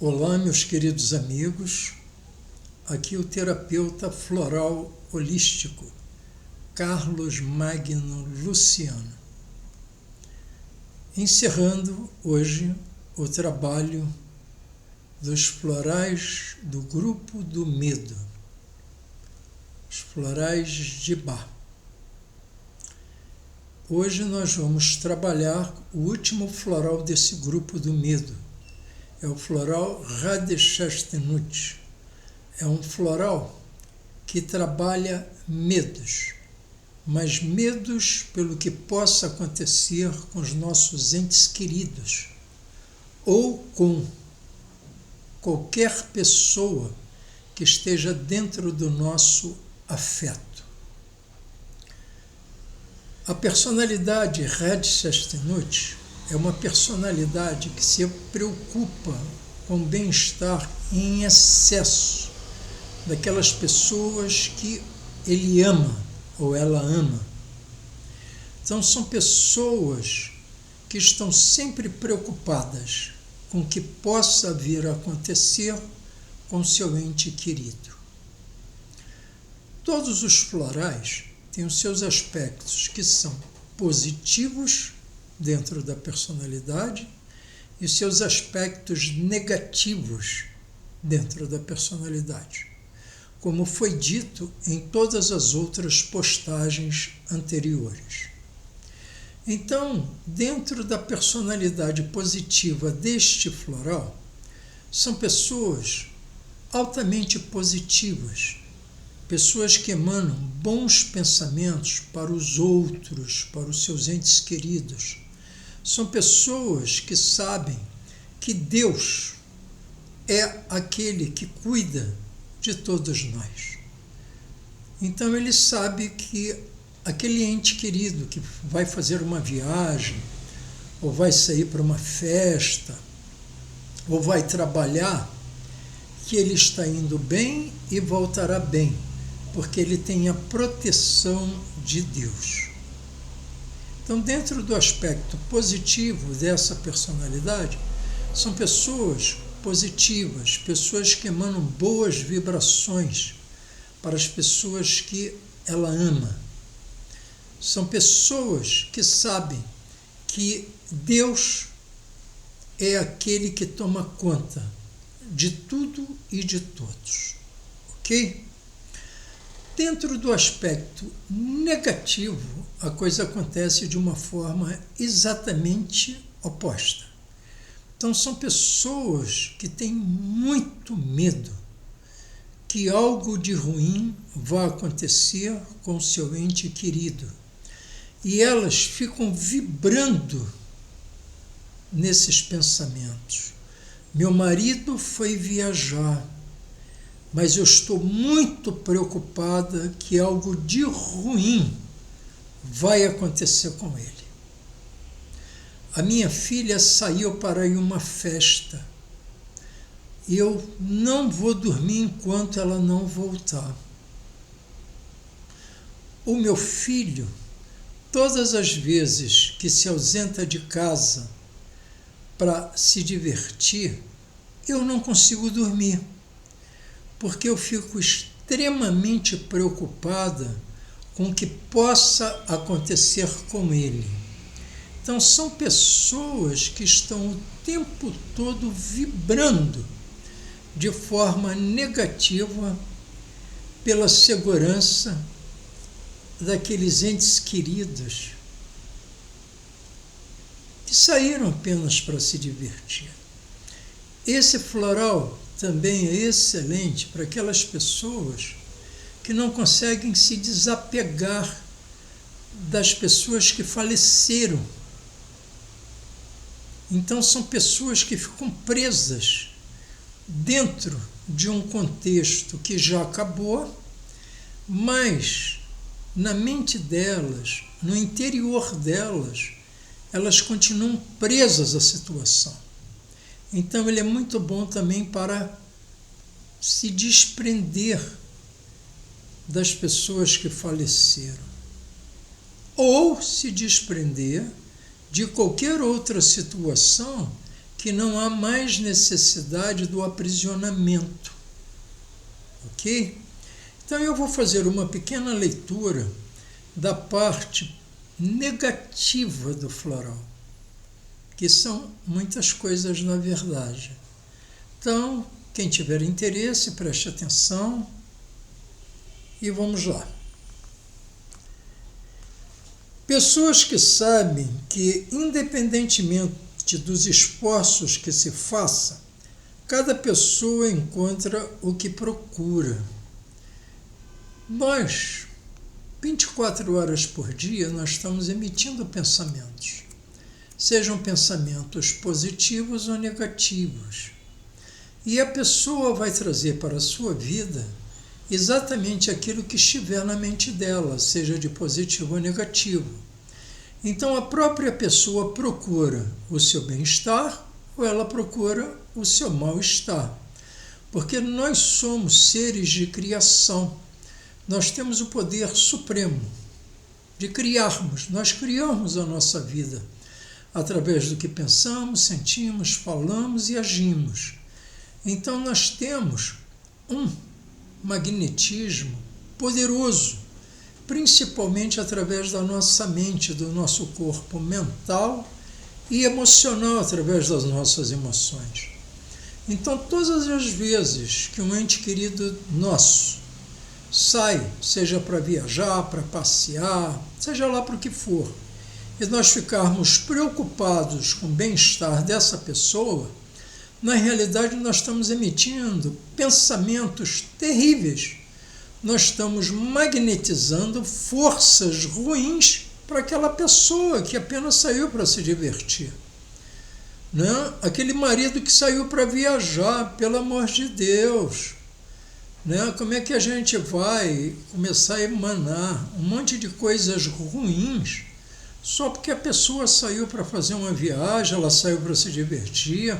Olá, meus queridos amigos, aqui o terapeuta floral holístico, Carlos Magno Luciano. Encerrando hoje o trabalho dos florais do grupo do medo, os florais de Bach. Hoje nós vamos trabalhar o último floral desse grupo do medo. É o floral Radheshastinut. É um floral que trabalha medos, mas medos pelo que possa acontecer com os nossos entes queridos ou com qualquer pessoa que esteja dentro do nosso afeto. A personalidade Radheshastinut é uma personalidade que se preocupa com o bem-estar em excesso daquelas pessoas que ele ama ou ela ama. Então são pessoas que estão sempre preocupadas com o que possa vir a acontecer com seu ente querido. Todos os florais têm os seus aspectos que são positivos dentro da personalidade e seus aspectos negativos dentro da personalidade, como foi dito em todas as outras postagens anteriores. Então, dentro da personalidade positiva deste floral, são pessoas altamente positivas, pessoas que emanam bons pensamentos para os outros, para os seus entes queridos. São pessoas que sabem que Deus é aquele que cuida de todos nós. Então ele sabe que aquele ente querido que vai fazer uma viagem, ou vai sair para uma festa, ou vai trabalhar, que ele está indo bem e voltará bem, porque ele tem a proteção de Deus. Então, dentro do aspecto positivo dessa personalidade, são pessoas positivas, pessoas que emanam boas vibrações para as pessoas que ela ama. São pessoas que sabem que Deus é aquele que toma conta de tudo e de todos. Ok? Dentro do aspecto negativo, a coisa acontece de uma forma exatamente oposta. Então, são pessoas que têm muito medo que algo de ruim vá acontecer com o seu ente querido. E elas ficam vibrando nesses pensamentos. Meu marido foi viajar, mas eu estou muito preocupada que algo de ruim vai acontecer com ele. A minha filha saiu para ir a uma festa. Eu não vou dormir enquanto ela não voltar. O meu filho, todas as vezes que se ausenta de casa para se divertir, eu não consigo dormir, porque eu fico extremamente preocupada com o que possa acontecer com ele. Então, são pessoas que estão o tempo todo vibrando de forma negativa pela segurança daqueles entes queridos que saíram apenas para se divertir. Esse floral também é excelente para aquelas pessoas que não conseguem se desapegar das pessoas que faleceram. Então, são pessoas que ficam presas dentro de um contexto que já acabou, mas na mente delas, no interior delas, elas continuam presas à situação. Então, ele é muito bom também para se desprender das pessoas que faleceram, ou se desprender de qualquer outra situação que não há mais necessidade do aprisionamento. Ok? Então eu vou fazer uma pequena leitura da parte negativa do floral, que são muitas coisas na verdade. Então, quem tiver interesse, preste atenção e vamos lá. Pessoas que sabem que, independentemente dos esforços que se faça, cada pessoa encontra o que procura. Nós, 24 horas por dia, nós estamos emitindo pensamentos. Sejam pensamentos positivos ou negativos. E a pessoa vai trazer para a sua vida exatamente aquilo que estiver na mente dela, seja de positivo ou negativo. Então a própria pessoa procura o seu bem-estar ou ela procura o seu mal-estar. Porque nós somos seres de criação. Nós temos o poder supremo de criarmos. Nós criamos a nossa vida através do que pensamos, sentimos, falamos e agimos. Então nós temos um magnetismo poderoso, principalmente através da nossa mente, do nosso corpo mental e emocional, através das nossas emoções. Então, todas as vezes que um ente querido nosso sai, seja para viajar, para passear, seja lá para o que for, e nós ficarmos preocupados com o bem-estar dessa pessoa, na realidade nós estamos emitindo pensamentos terríveis. Nós estamos magnetizando forças ruins para aquela pessoa que apenas saiu para se divertir. Né? Aquele marido que saiu para viajar, pelo amor de Deus. Né? Como é que a gente vai começar a emanar um monte de coisas ruins só porque a pessoa saiu para fazer uma viagem, ela saiu para se divertir,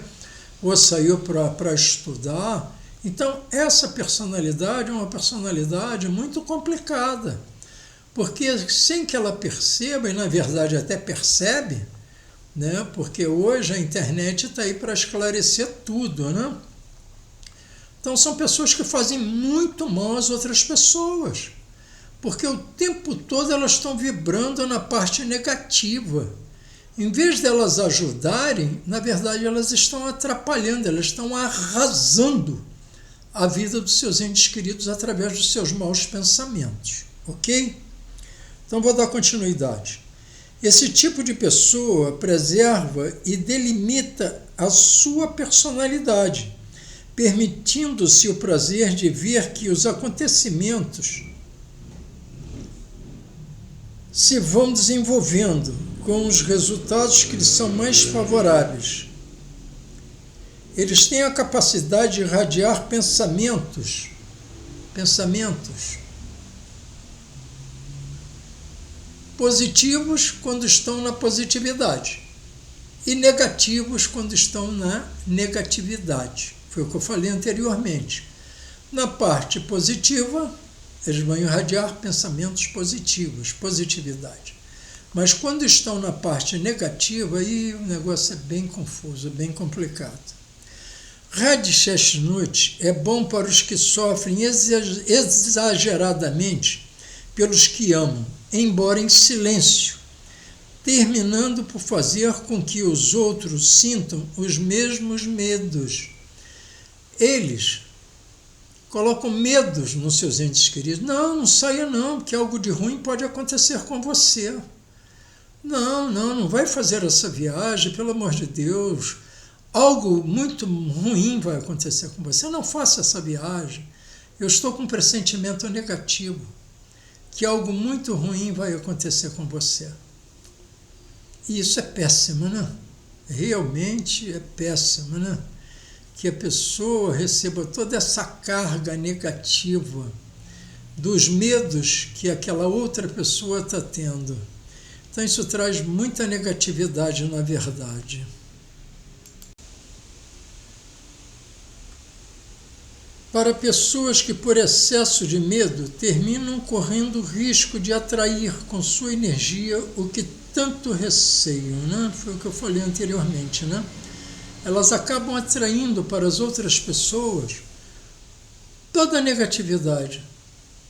ou saiu para estudar? Então, essa personalidade é uma personalidade muito complicada, porque sem que ela perceba, e na verdade até percebe, né? Porque hoje a internet está aí para esclarecer tudo, né? Então, são pessoas que fazem muito mal às outras pessoas, porque o tempo todo elas estão vibrando na parte negativa. Em vez delas ajudarem, na verdade elas estão atrapalhando, elas estão arrasando a vida dos seus entes queridos através dos seus maus pensamentos, ok? Então vou dar continuidade. Esse tipo de pessoa preserva e delimita a sua personalidade, permitindo-se o prazer de ver que os acontecimentos se vão desenvolvendo com os resultados que lhes são mais favoráveis. Eles têm a capacidade de irradiar pensamentos positivos quando estão na positividade e negativos quando estão na negatividade. Foi o que eu falei anteriormente. Na parte positiva, eles vão irradiar pensamentos positivos, positividade. Mas quando estão na parte negativa, aí o negócio é bem confuso, bem complicado. Rad Chestnut é bom para os que sofrem exageradamente pelos que amam, embora em silêncio, terminando por fazer com que os outros sintam os mesmos medos. Eles colocam medos nos seus entes queridos. Não saia não, porque algo de ruim pode acontecer com você. Não vai fazer essa viagem, pelo amor de Deus. Algo muito ruim vai acontecer com você. Não faça essa viagem. Eu estou com um pressentimento negativo, que algo muito ruim vai acontecer com você. E isso é péssimo, né? Realmente é péssimo, né? Que a pessoa receba toda essa carga negativa dos medos que aquela outra pessoa está tendo. Então isso traz muita negatividade, na verdade. Para pessoas que, por excesso de medo, terminam correndo o risco de atrair com sua energia o que tanto receiam, né? Foi o que eu falei anteriormente, né? elas acabam atraindo para as outras pessoas toda a negatividade,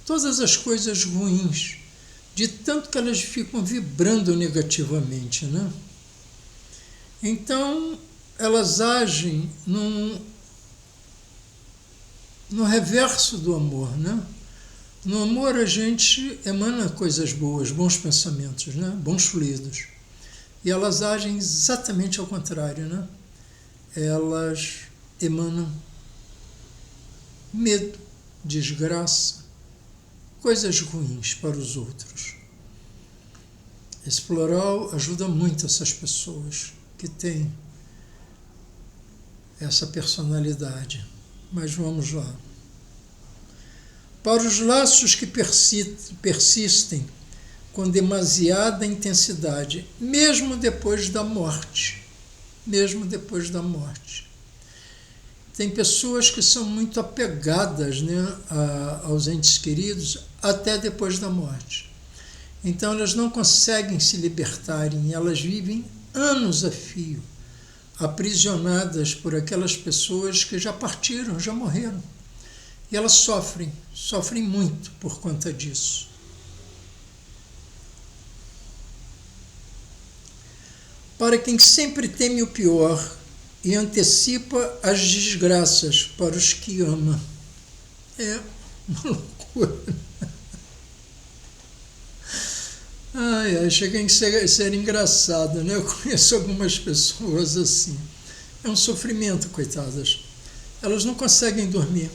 todas as coisas ruins, de tanto que elas ficam vibrando negativamente, né? Então, elas agem no reverso do amor, né? No amor a gente emana coisas boas, bons pensamentos, né? Bons fluidos. E elas agem exatamente ao contrário, né? Elas emanam medo, desgraça, coisas ruins para os outros. Esse plural ajuda muito essas pessoas que têm essa personalidade. Mas vamos lá. Para os laços que persistem com demasiada intensidade, mesmo depois da morte. Mesmo depois da morte. Tem pessoas que são muito apegadas, né, aos entes queridos até depois da morte. Então elas não conseguem se libertarem, elas vivem anos a fio, aprisionadas por aquelas pessoas que já partiram, já morreram. E elas sofrem muito por conta disso. Para quem sempre teme o pior e antecipa as desgraças para os que ama. É uma loucura. Chega a ser engraçado, né? Eu conheço algumas pessoas assim. É um sofrimento, coitadas. Elas não conseguem dormir.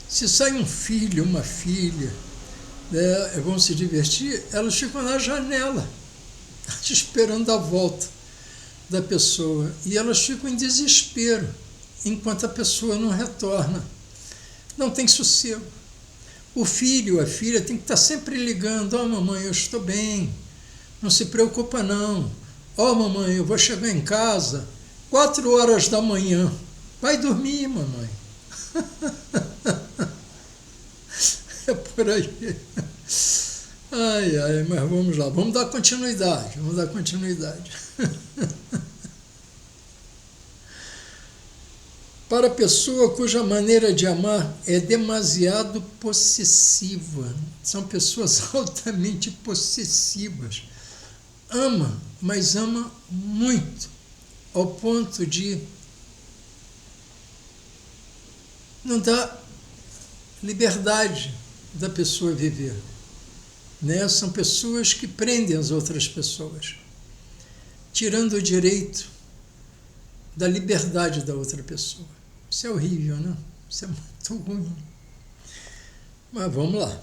Se sai um filho, uma filha, né, vão se divertir, elas ficam na janela, esperando a volta da pessoa. E elas ficam em desespero, enquanto a pessoa não retorna. Não tem sossego. O filho, a filha, tem que estar sempre ligando. Mamãe, eu estou bem. Não se preocupa, não. Mamãe, eu vou chegar em casa 4 da manhã. Vai dormir, mamãe. É por aí. Mas vamos lá. Vamos dar continuidade. Para a pessoa cuja maneira de amar é demasiado possessiva. São pessoas altamente possessivas. Ama, mas ama muito, ao ponto de não dar liberdade da pessoa viver. Né? São pessoas que prendem as outras pessoas, tirando o direito da liberdade da outra pessoa. Isso é horrível, né? Isso é muito ruim. Mas vamos lá.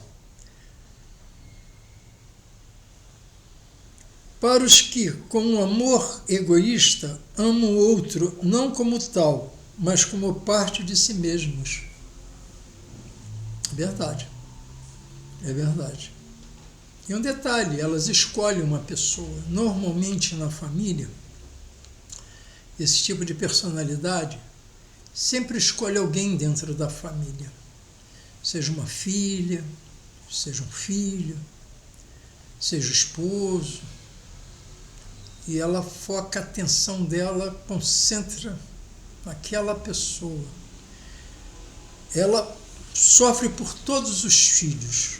Para os que, com um amor egoísta, amam o outro não como tal, mas como parte de si mesmos. Verdade. É verdade. E um detalhe, elas escolhem uma pessoa. Normalmente na família, esse tipo de personalidade sempre escolhe alguém dentro da família. Seja uma filha, seja um filho, seja o esposo. E ela foca a atenção dela, concentra naquela pessoa. Ela sofre por todos os filhos,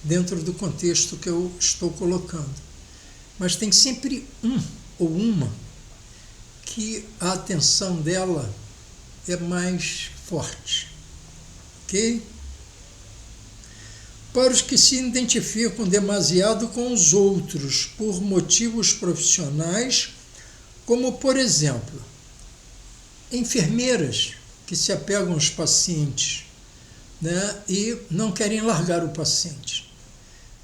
dentro do contexto que eu estou colocando. Mas tem sempre um ou uma que a atenção dela é mais forte. Ok? Para os que se identificam demasiado com os outros por motivos profissionais, como, por exemplo, enfermeiras que se apegam aos pacientes, né, e não querem largar o paciente.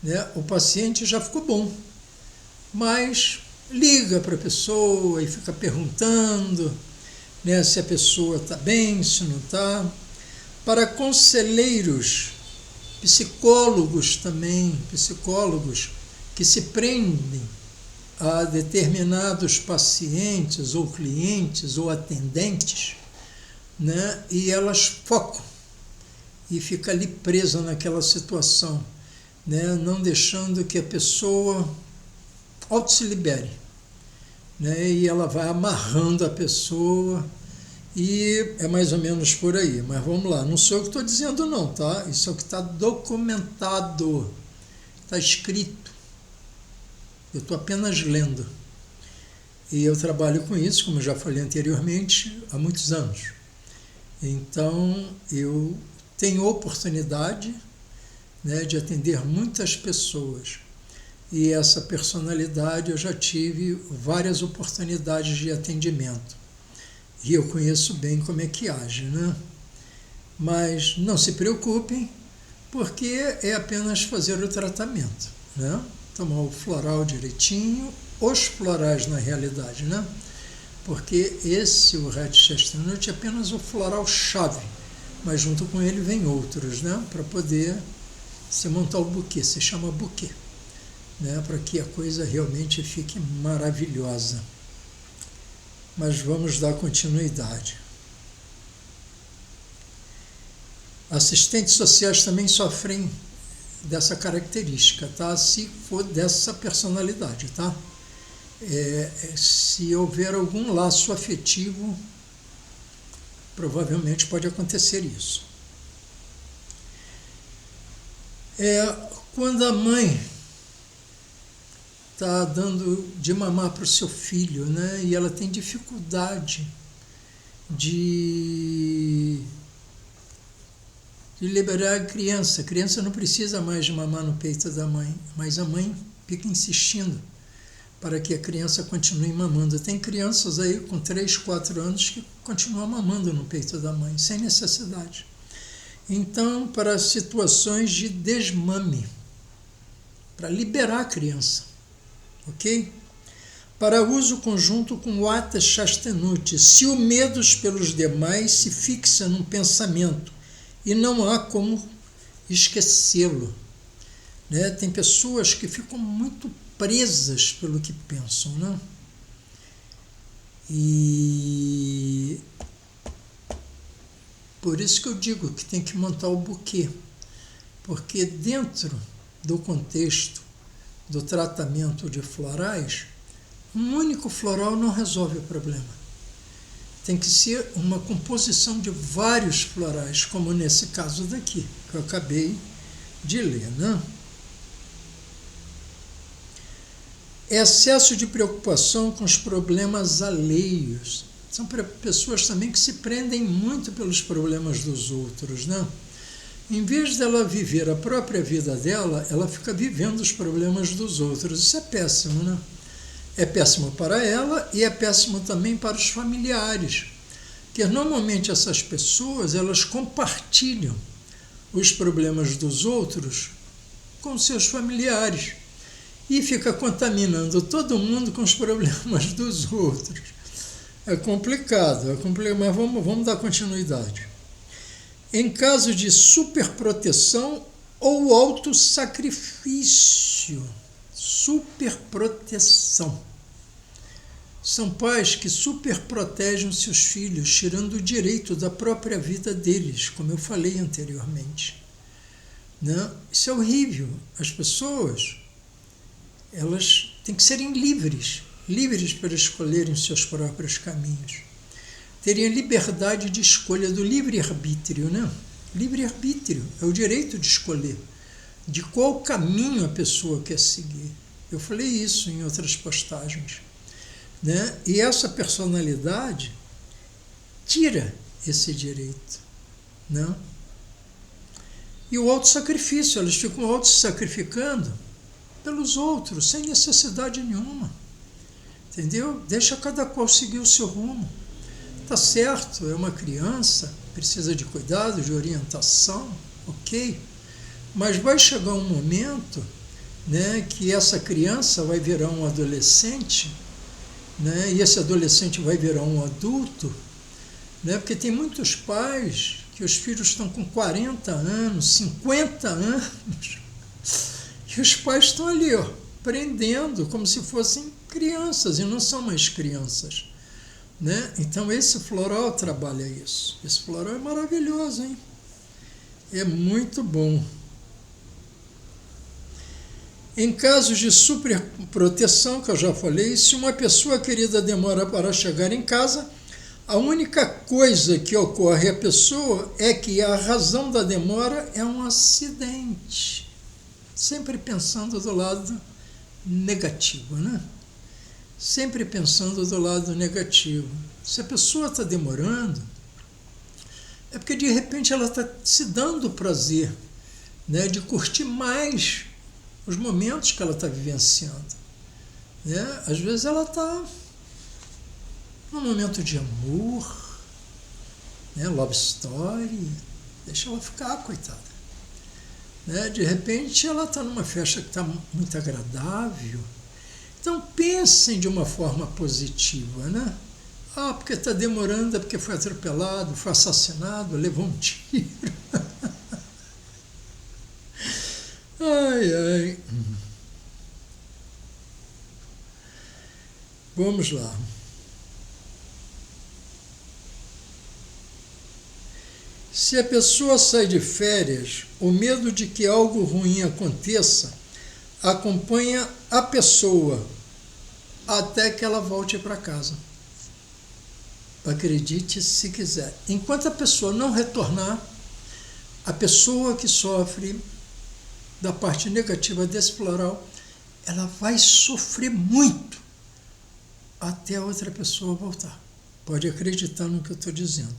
Né? O paciente já ficou bom, mas liga para a pessoa e fica perguntando, né, se a pessoa está bem, se não está. Para conselheiros, psicólogos também, psicólogos que se prendem a determinados pacientes ou clientes ou atendentes, né, e elas focam e fica ali presa naquela situação, né, não deixando que a pessoa auto se libere, né? E ela vai amarrando a pessoa, e é mais ou menos por aí. Mas vamos lá, não sou eu que estou dizendo não, tá? Isso é o que está documentado, está escrito. Eu estou apenas lendo. E eu trabalho com isso, como eu já falei anteriormente, há muitos anos. Então, eu tenho oportunidade, né, de atender muitas pessoas. E essa personalidade eu já tive várias oportunidades de atendimento. E eu conheço bem como é que age, né? Mas não se preocupem, porque é apenas fazer o tratamento, né? Tomar o floral direitinho, os florais na realidade, né? Porque o Red Chestnut é apenas o floral chave, mas junto com ele vem outros, né? Para poder se montar o buquê, se chama buquê, né? Para que a coisa realmente fique maravilhosa. Mas vamos dar continuidade. Assistentes sociais também sofrem dessa característica, tá? Se for dessa personalidade, tá? Se houver algum laço afetivo, provavelmente pode acontecer isso. Quando a mãe está dando de mamar para o seu filho, né, e ela tem dificuldade de liberar a criança não precisa mais de mamar no peito da mãe, mas a mãe fica insistindo para que a criança continue mamando. Tem crianças aí com 3, 4 anos que continuam mamando no peito da mãe, sem necessidade. Então, para situações de desmame, para liberar a criança, ok? Para uso conjunto com o Atta Shasthanut, se o medo pelos demais se fixa num pensamento e não há como esquecê-lo, né? Tem pessoas que ficam muito presas pelo que pensam, né? E por isso que eu digo que tem que montar o buquê, porque dentro do contexto do tratamento de florais, um único floral não resolve o problema. Tem que ser uma composição de vários florais, como nesse caso daqui, que eu acabei de ler, né? Excesso de preocupação com os problemas alheios. São pessoas também que se prendem muito pelos problemas dos outros, né? Em vez dela viver a própria vida dela, ela fica vivendo os problemas dos outros. Isso é péssimo, né? É péssimo para ela e é péssimo também para os familiares. Porque normalmente essas pessoas, elas compartilham os problemas dos outros com seus familiares e fica contaminando todo mundo com os problemas dos outros. É complicado, mas vamos dar continuidade. Em caso de superproteção ou autossacrifício. Superproteção. São pais que superprotegem os seus filhos, tirando o direito da própria vida deles, como eu falei anteriormente. Né? Isso é horrível. As pessoas, elas têm que serem livres para escolherem os seus próprios caminhos. Terem liberdade de escolha do livre-arbítrio, né? Livre-arbítrio é o direito de escolher de qual caminho a pessoa quer seguir. Eu falei isso em outras postagens, né? E essa personalidade tira esse direito, né? E o autossacrifício, elas ficam auto-sacrificando pelos outros, sem necessidade nenhuma. Entendeu? Deixa cada qual seguir o seu rumo. Tá certo, é uma criança, precisa de cuidado, de orientação, ok? Mas vai chegar um momento, né, que essa criança vai virar um adolescente, né, e esse adolescente vai virar um adulto, né, porque tem muitos pais que os filhos estão com 40 anos, 50 anos, e os pais estão ali, ó, aprendendo como se fossem crianças, e não são mais crianças. Né? Então esse floral trabalha isso. Esse floral é maravilhoso, hein? É muito bom. Em casos de superproteção, que eu já falei, se uma pessoa querida demora para chegar em casa, a única coisa que ocorre à pessoa é que a razão da demora é um acidente. Sempre pensando do lado negativo, né? Sempre pensando do lado negativo. Se a pessoa está demorando, é porque de repente ela está se dando o prazer, né, de curtir mais os momentos que ela está vivenciando. Né? Às vezes ela está num momento de amor, né, love story, deixa ela ficar, coitada. Né? De repente ela está numa festa que está muito agradável. Então pensem de uma forma positiva, né? Ah, porque está demorando, é porque foi atropelado, foi assassinado, levou um tiro. Ai, ai. Vamos lá. Se a pessoa sai de férias, o medo de que algo ruim aconteça acompanha a pessoa até que ela volte para casa. Acredite se quiser. Enquanto a pessoa não retornar, a pessoa que sofre da parte negativa desse plural, ela vai sofrer muito até a outra pessoa voltar. Pode acreditar no que eu estou dizendo.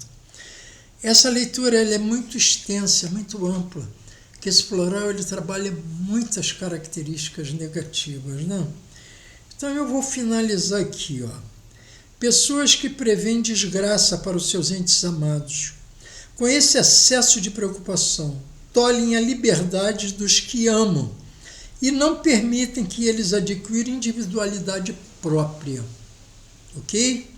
Essa leitura ela é muito extensa, muito ampla, que esse plural ele trabalha muitas características negativas, né? Então eu vou finalizar aqui, ó. Pessoas que prevêem desgraça para os seus entes amados. Com esse excesso de preocupação, tolhem a liberdade dos que amam e não permitem que eles adquiram individualidade própria. Ok?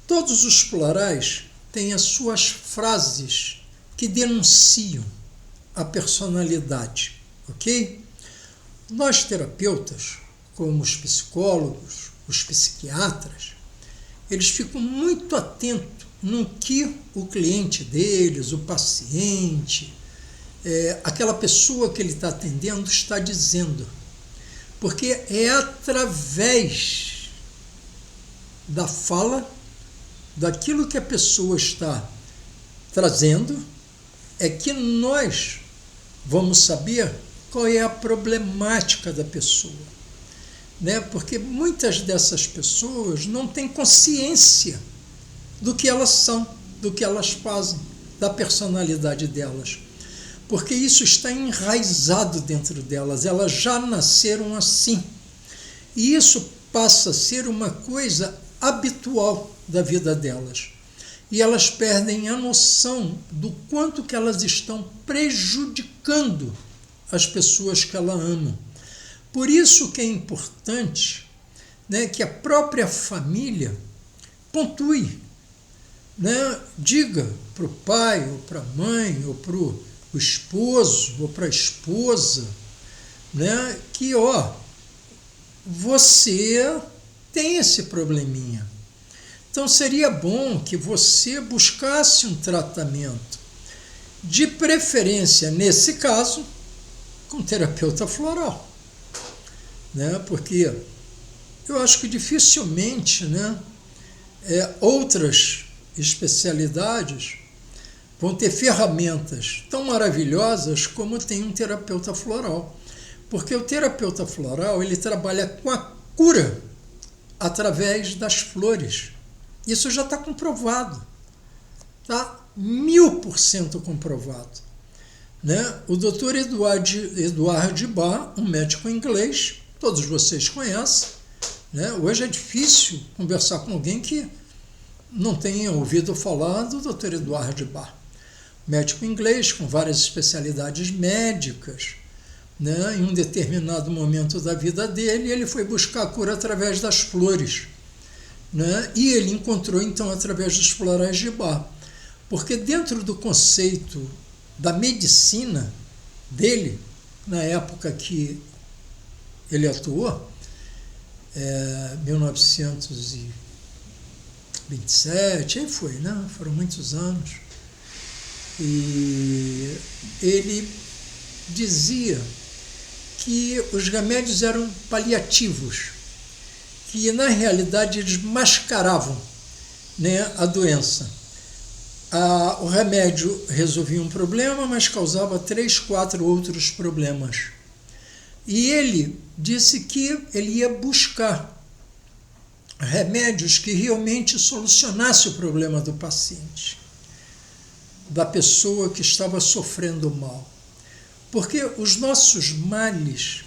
Todos os plurais têm as suas frases que denunciam a personalidade. Ok? Nós terapeutas, como os psicólogos, os psiquiatras, eles ficam muito atentos no que o cliente deles, o paciente, aquela pessoa que ele está atendendo está dizendo. Porque é através da fala, daquilo que a pessoa está trazendo, é que nós vamos saber qual é a problemática da pessoa. Né? Porque muitas dessas pessoas não têm consciência do que elas são, do que elas fazem, da personalidade delas. Porque isso está enraizado dentro delas, elas já nasceram assim. E isso passa a ser uma coisa habitual da vida delas. E elas perdem a noção do quanto que elas estão prejudicando as pessoas que elas amam. Por isso que é importante, né, que a própria família pontue, né, diga para o pai, ou para a mãe, ou para o esposo, ou para a esposa, né, que você tem esse probleminha. Então seria bom que você buscasse um tratamento, de preferência, nesse caso, com terapeuta floral. Né? Porque eu acho que dificilmente, né, outras especialidades vão ter ferramentas tão maravilhosas como tem um terapeuta floral. Porque o terapeuta floral ele trabalha com a cura através das flores. Isso já está comprovado. Está 1000% comprovado. Né? O Dr. Edouard Bar, um médico inglês, todos vocês conhecem, né? Hoje é difícil conversar com alguém que não tenha ouvido falar do Dr. Edouard Bar. Médico inglês com várias especialidades médicas, né? Em um determinado momento da vida dele, ele foi buscar a cura através das flores, né? E ele encontrou, então, através dos florais de Bar. Porque dentro do conceito da medicina dele, na época que ele atuou, 1927, aí foi, né? Foram muitos anos. E ele dizia que os remédios eram paliativos, que na realidade eles mascaravam, né, a doença. O remédio resolvia um problema, mas causava 3, 4 outros problemas. E ele disse que ele ia buscar remédios que realmente solucionassem o problema do paciente, da pessoa que estava sofrendo mal. Porque os nossos males,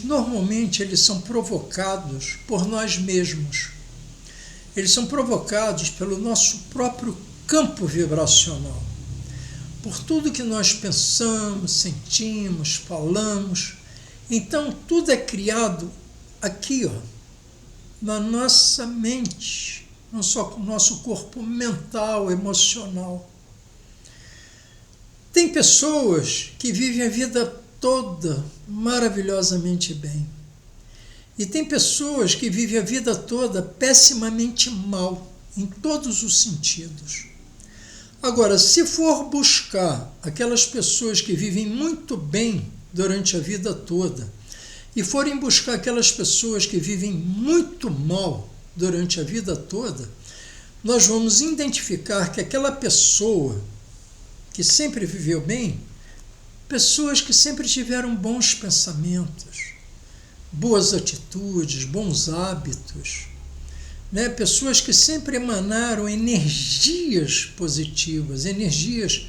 normalmente são provocados por nós mesmos. Eles são provocados pelo nosso próprio campo vibracional. Por tudo que nós pensamos, sentimos, falamos. Então, tudo é criado aqui, na nossa mente, não só no nosso corpo mental, emocional. Tem pessoas que vivem a vida toda maravilhosamente bem. E tem pessoas que vivem a vida toda pessimamente mal, em todos os sentidos. Agora, se for buscar aquelas pessoas que vivem muito bem durante a vida toda e forem buscar aquelas pessoas que vivem muito mal durante a vida toda, nós vamos identificar que aquela pessoa que sempre viveu bem, pessoas que sempre tiveram bons pensamentos, boas atitudes, bons hábitos, né? Pessoas que sempre emanaram energias positivas, energias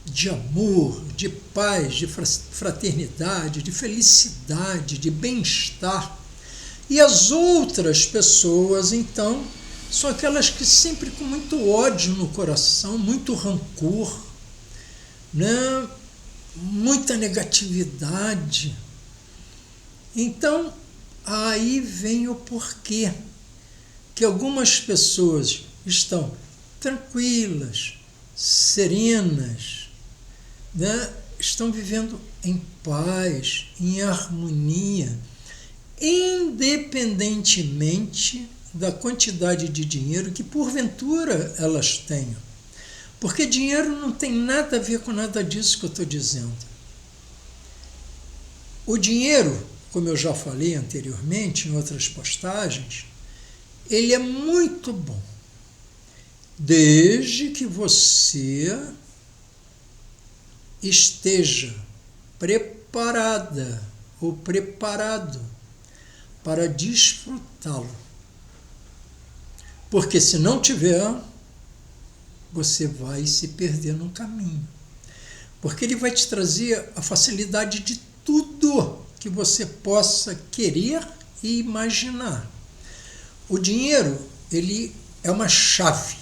de amor, de paz, de fraternidade, de felicidade, de bem-estar. E as outras pessoas, então, são aquelas que sempre com muito ódio no coração, muito rancor, né? Muita negatividade. Então, aí vem o porquê que algumas pessoas estão tranquilas, serenas, né? Estão vivendo em paz, em harmonia, independentemente da quantidade de dinheiro que porventura elas tenham. Porque dinheiro não tem nada a ver com nada disso que eu estou dizendo. O dinheiro, como eu já falei anteriormente em outras postagens, ele é muito bom, desde que você esteja preparada ou preparado para desfrutá-lo. Porque se não tiver, você vai se perder no caminho. Porque ele vai te trazer a facilidade de tudo que você possa querer e imaginar. O dinheiro, ele é uma chave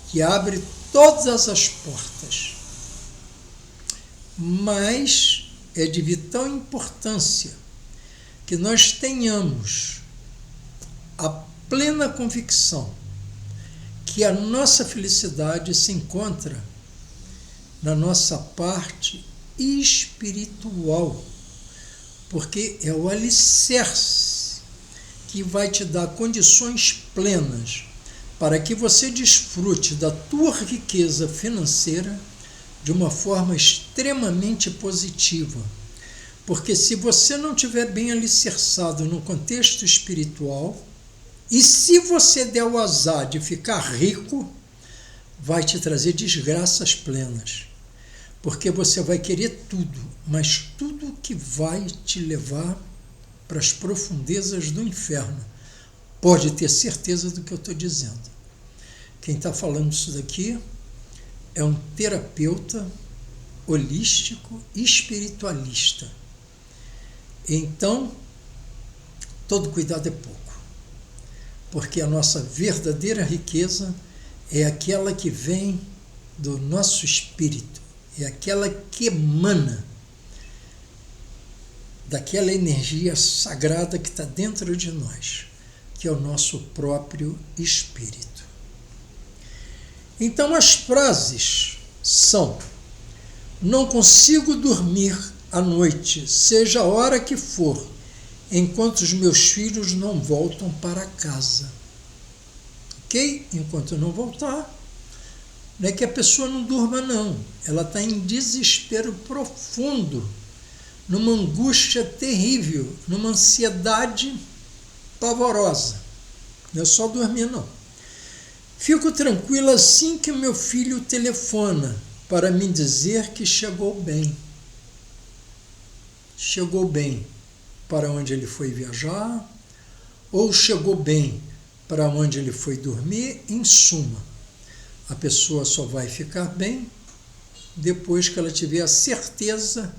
que abre todas as portas. Mas é de vital importância que nós tenhamos a plena convicção que a nossa felicidade se encontra na nossa parte espiritual, porque é o alicerce que vai te dar condições plenas para que você desfrute da tua riqueza financeira de uma forma extremamente positiva. Porque se você não estiver bem alicerçado no contexto espiritual, e se você der o azar de ficar rico, vai te trazer desgraças plenas. Porque você vai querer tudo, mas tudo que vai te levar para as profundezas do inferno. Pode ter certeza do que eu estou dizendo. Quem está falando isso daqui é um terapeuta holístico e espiritualista. Então, todo cuidado é pouco. Porque a nossa verdadeira riqueza é aquela que vem do nosso espírito, é aquela que emana daquela energia sagrada que está dentro de nós, que é o nosso próprio espírito. Então as frases são: não consigo dormir à noite, seja a hora que for, enquanto os meus filhos não voltam para casa. Ok? Enquanto não voltar, não é que a pessoa não durma, não. Ela está em desespero profundo, numa angústia terrível, numa ansiedade pavorosa. Não é só dormir, não. Fico tranquila assim que meu filho telefona para me dizer que chegou bem. Chegou bem para onde ele foi viajar, ou chegou bem para onde ele foi dormir. Em suma, a pessoa só vai ficar bem depois que ela tiver a certeza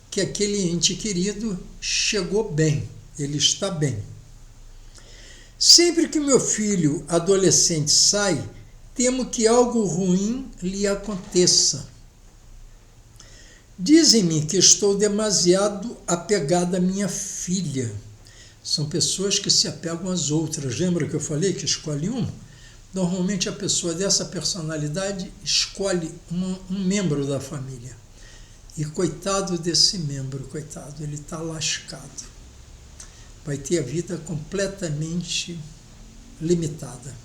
que aquele ente querido chegou bem, ele está bem. Sempre que meu filho adolescente sai, temo que algo ruim lhe aconteça. Dizem-me que estou demasiado apegada à minha filha. São pessoas que se apegam às outras. Lembra que eu falei que escolhe um? Normalmente a pessoa dessa personalidade escolhe um membro da família. E coitado desse membro, coitado, ele está lascado. Vai ter a vida completamente limitada.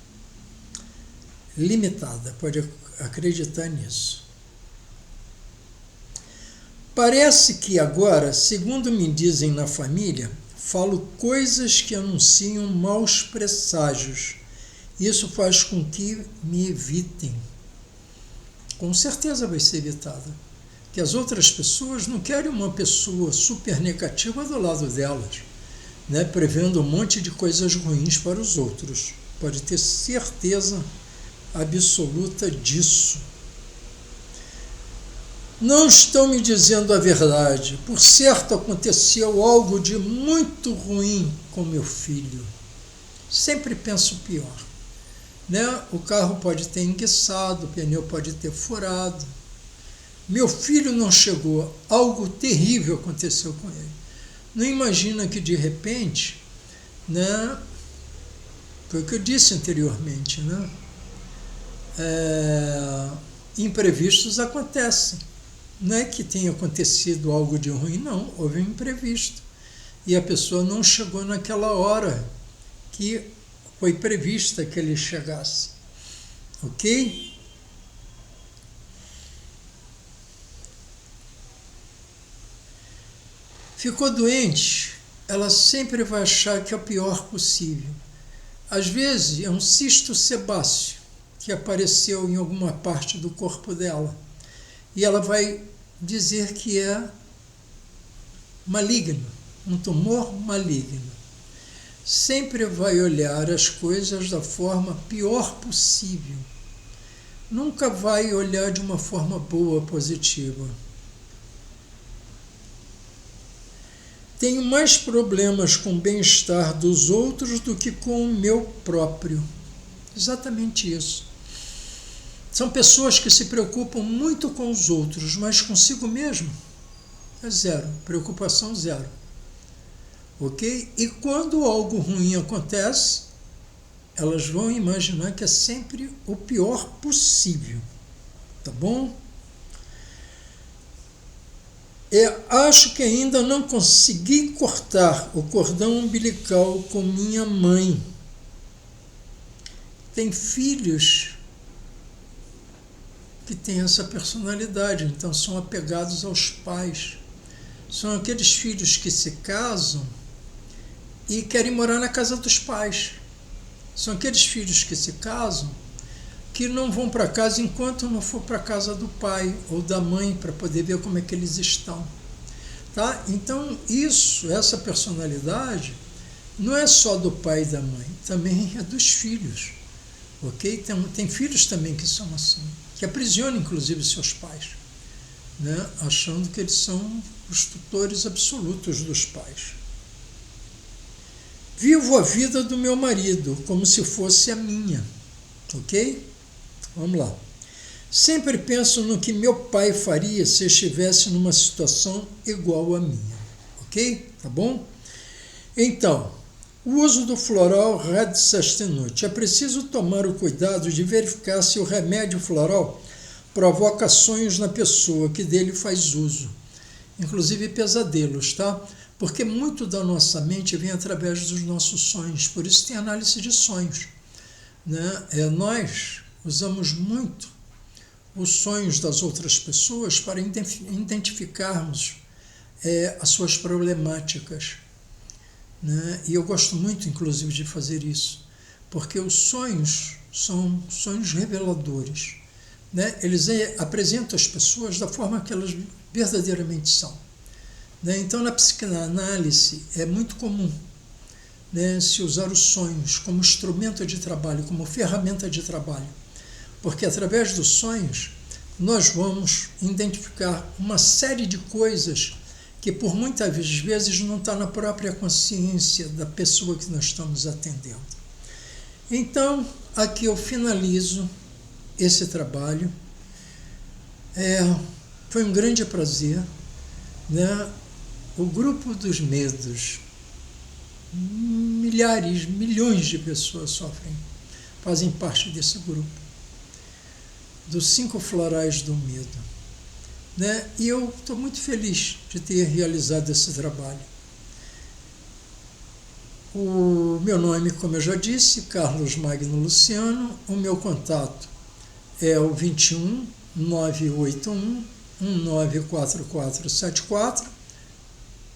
Limitada, pode acreditar nisso. Parece que agora, segundo me dizem na família, falo coisas que anunciam maus presságios. Isso faz com que me evitem. Com certeza vai ser evitada. Que as outras pessoas não querem uma pessoa super negativa do lado delas, né, prevendo um monte de coisas ruins para os outros. Pode ter certeza absoluta disso. Não estão me dizendo a verdade. Por certo, aconteceu algo de muito ruim com meu filho. Sempre penso pior. Né? O carro pode ter enguiçado, o pneu pode ter furado. Meu filho não chegou, algo terrível aconteceu com ele. Não imagina que de repente, né, foi o que eu disse anteriormente, né, imprevistos acontecem. Não é que tenha acontecido algo de ruim, não, houve um imprevisto. E a pessoa não chegou naquela hora que foi prevista que ele chegasse. Ok? Ficou doente, ela sempre vai achar que é o pior possível. Às vezes é um cisto sebáceo que apareceu em alguma parte do corpo dela. E ela vai dizer que é maligno, um tumor maligno. Sempre vai olhar as coisas da forma pior possível. Nunca vai olhar de uma forma boa, positiva. Tenho mais problemas com o bem-estar dos outros do que com o meu próprio. Exatamente isso. São pessoas que se preocupam muito com os outros, mas consigo mesmo é zero, preocupação zero. Ok? E quando algo ruim acontece, elas vão imaginar que é sempre o pior possível. Tá bom? Acho que ainda não consegui cortar o cordão umbilical com minha mãe. Tem filhos que têm essa personalidade, então são apegados aos pais. São aqueles filhos que se casam e querem morar na casa dos pais. São aqueles filhos que se casam que não vão para casa enquanto não for para a casa do pai ou da mãe para poder ver como é que eles estão. Tá? Então, essa personalidade, não é só do pai e da mãe, também é dos filhos. Ok? Tem filhos também que são assim, que aprisionam inclusive seus pais, né? Achando que eles são os tutores absolutos dos pais. Vivo a vida do meu marido como se fosse a minha. Ok? Vamos lá. Sempre penso no que meu pai faria se estivesse numa situação igual à minha. Ok? Tá bom? Então, o uso do floral Radicestinute. É preciso tomar o cuidado de verificar se o remédio floral provoca sonhos na pessoa que dele faz uso. Inclusive pesadelos, tá? Porque muito da nossa mente vem através dos nossos sonhos. Por isso tem análise de sonhos, né? Nós usamos muito os sonhos das outras pessoas para identificarmos as suas problemáticas, né? E eu gosto muito, inclusive, de fazer isso, porque os sonhos são sonhos reveladores, né? Eles apresentam as pessoas da forma que elas verdadeiramente são, né? Então, na psicanálise é muito comum, né, se usar os sonhos como instrumento de trabalho, como ferramenta de trabalho, porque através dos sonhos nós vamos identificar uma série de coisas que por muitas vezes não está na própria consciência da pessoa que nós estamos atendendo. Então, aqui eu finalizo esse trabalho. Foi um grande prazer, né? O grupo dos medos, milhares, milhões de pessoas fazem parte desse grupo, dos 5 florais do medo, né? E eu estou muito feliz de ter realizado esse trabalho. O meu nome, como eu já disse, Carlos Magno Luciano. O meu contato é o 21 981 194474,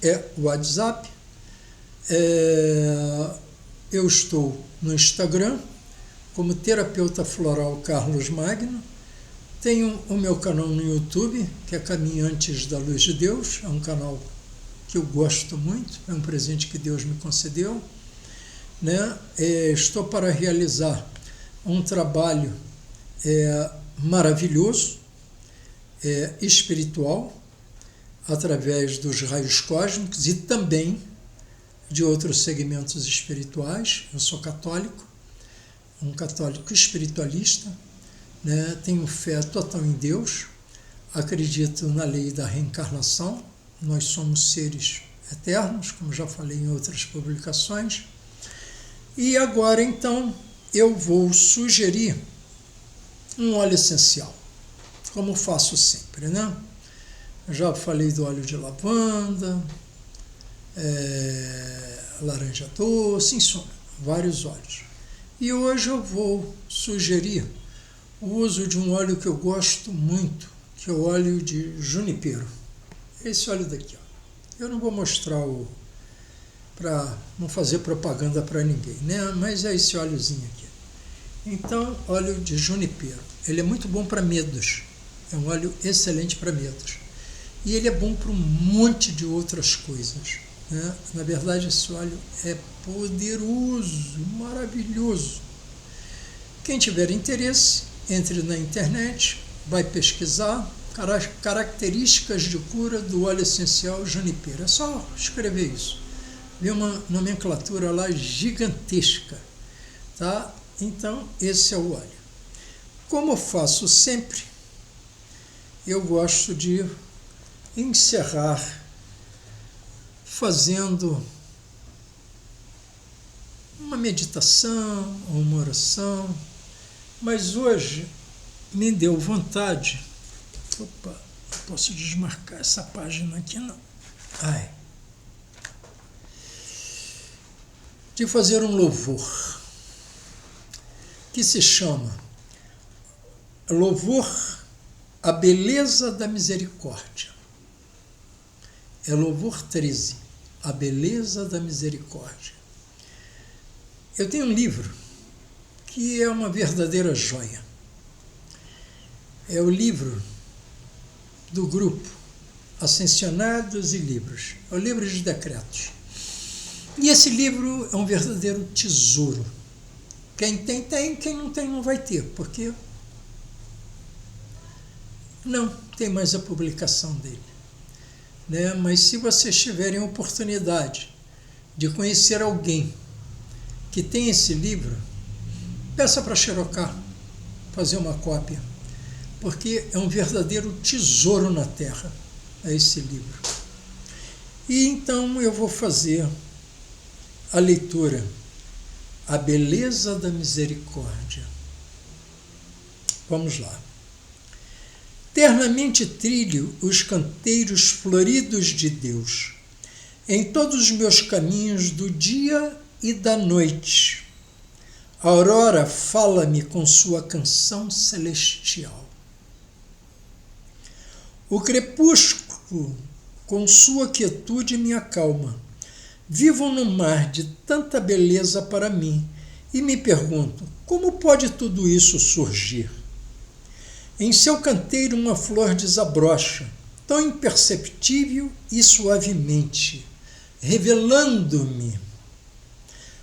é o WhatsApp. Eu estou no Instagram como Terapeuta Floral Carlos Magno. Tenho o meu canal no YouTube, que é Caminhantes da Luz de Deus. É um canal que eu gosto muito, é um presente que Deus me concedeu, né? Estou para realizar um trabalho maravilhoso, espiritual, através dos raios cósmicos e também de outros segmentos espirituais. Eu sou católico, um católico espiritualista, né? Tenho fé total em Deus, acredito na lei da reencarnação. Nós somos seres eternos, como já falei em outras publicações. E agora, então, eu vou sugerir um óleo essencial, como faço sempre, né? Eu já falei do óleo de lavanda, laranja doce, em suma, vários óleos. E hoje eu vou sugerir o uso de um óleo que eu gosto muito, que é o óleo de junipero. Esse óleo daqui, ó. Eu não vou mostrar para não fazer propaganda para ninguém, né? Mas é esse óleozinho aqui. Então, óleo de junipero. Ele é muito bom para medos. É um óleo excelente para medos. E ele é bom para um monte de outras coisas, né? Na verdade, esse óleo é poderoso, maravilhoso. Quem tiver interesse, entre na internet, vai pesquisar características de cura do óleo essencial junipero. É só escrever isso. Vê uma nomenclatura lá gigantesca, tá? Então, esse é o óleo. Como eu faço sempre, eu gosto de encerrar fazendo uma meditação ou uma oração, mas hoje me deu vontade. Opa, não posso desmarcar essa página aqui não. De fazer um louvor que se chama Louvor à Beleza da Misericórdia. É louvor 13, a beleza da misericórdia. Eu tenho um livro que é uma verdadeira joia. É o livro do grupo Ascensionados e Livros. É o livro de decretos. E esse livro é um verdadeiro tesouro. Quem tem, tem. Quem não tem, não vai ter. Porque não tem mais a publicação dele, né? Mas se vocês tiverem a oportunidade de conhecer alguém que tem esse livro, peça para xerocar, fazer uma cópia, porque é um verdadeiro tesouro na Terra, esse livro. E então eu vou fazer a leitura, a beleza da misericórdia. Vamos lá. Eternamente trilho os canteiros floridos de Deus, em todos os meus caminhos do dia e da noite. A aurora fala-me com sua canção celestial. O crepúsculo com sua quietude me acalma. Vivo num mar de tanta beleza para mim e me pergunto, como pode tudo isso surgir? Em seu canteiro uma flor desabrocha, tão imperceptível e suavemente, revelando-me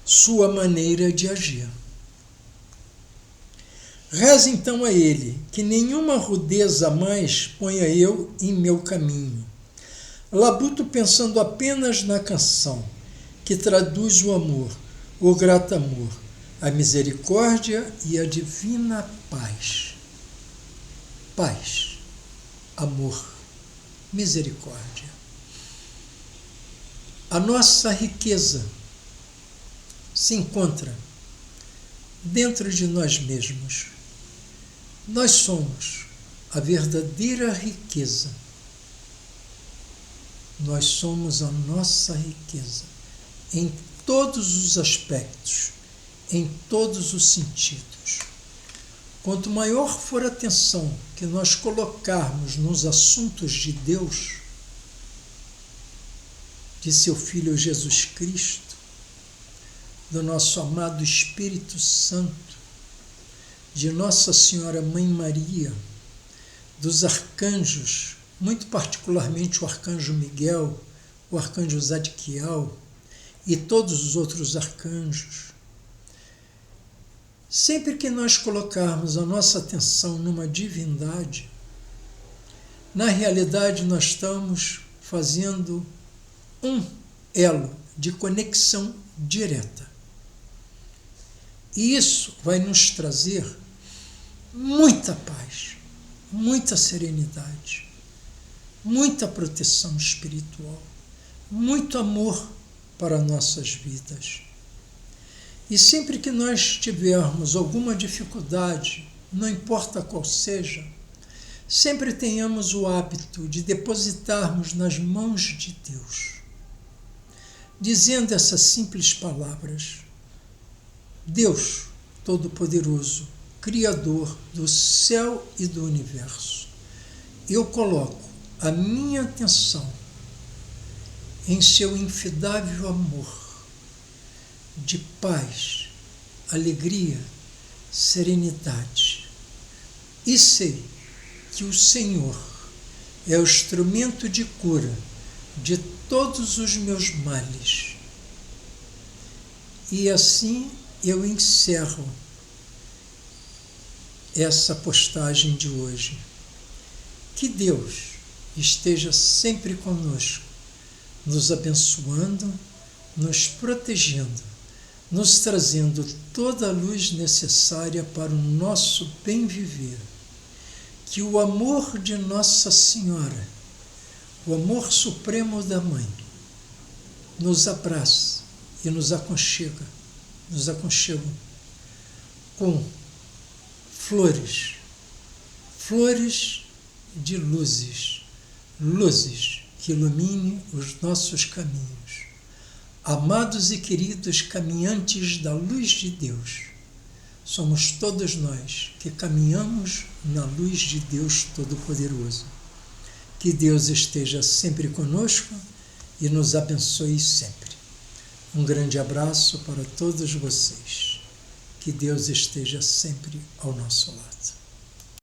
sua maneira de agir. Reze então a ele, que nenhuma rudeza mais ponha eu em meu caminho. Labuto pensando apenas na canção, que traduz o amor, o grato amor, a misericórdia e a divina paz. Paz, amor, misericórdia. A nossa riqueza se encontra dentro de nós mesmos. Nós somos a verdadeira riqueza. Nós somos a nossa riqueza em todos os aspectos, em todos os sentidos. Quanto maior for a atenção que nós colocarmos nos assuntos de Deus, de seu Filho Jesus Cristo, do nosso amado Espírito Santo, de Nossa Senhora Mãe Maria, dos arcanjos, muito particularmente o arcanjo Miguel, o arcanjo Zadkiel e todos os outros arcanjos. Sempre que nós colocarmos a nossa atenção numa divindade, na realidade nós estamos fazendo um elo de conexão direta. E isso vai nos trazer muita paz, muita serenidade, muita proteção espiritual, muito amor para nossas vidas. E sempre que nós tivermos alguma dificuldade, não importa qual seja, sempre tenhamos o hábito de depositarmos nas mãos de Deus, dizendo essas simples palavras: Deus Todo-Poderoso, Criador do céu e do universo, eu coloco a minha atenção em seu infindável amor, de paz, alegria, serenidade. E sei que o Senhor é o instrumento de cura de todos os meus males. E assim eu encerro essa postagem de hoje. Que Deus esteja sempre conosco, nos abençoando, nos protegendo, nos trazendo toda a luz necessária para o nosso bem viver. Que o amor de Nossa Senhora, o amor supremo da Mãe, nos abrace e nos aconchega com flores de luzes que iluminem os nossos caminhos. Amados e queridos caminhantes da luz de Deus, somos todos nós que caminhamos na luz de Deus Todo-Poderoso. Que Deus esteja sempre conosco e nos abençoe sempre. Um grande abraço para todos vocês. Que Deus esteja sempre ao nosso lado.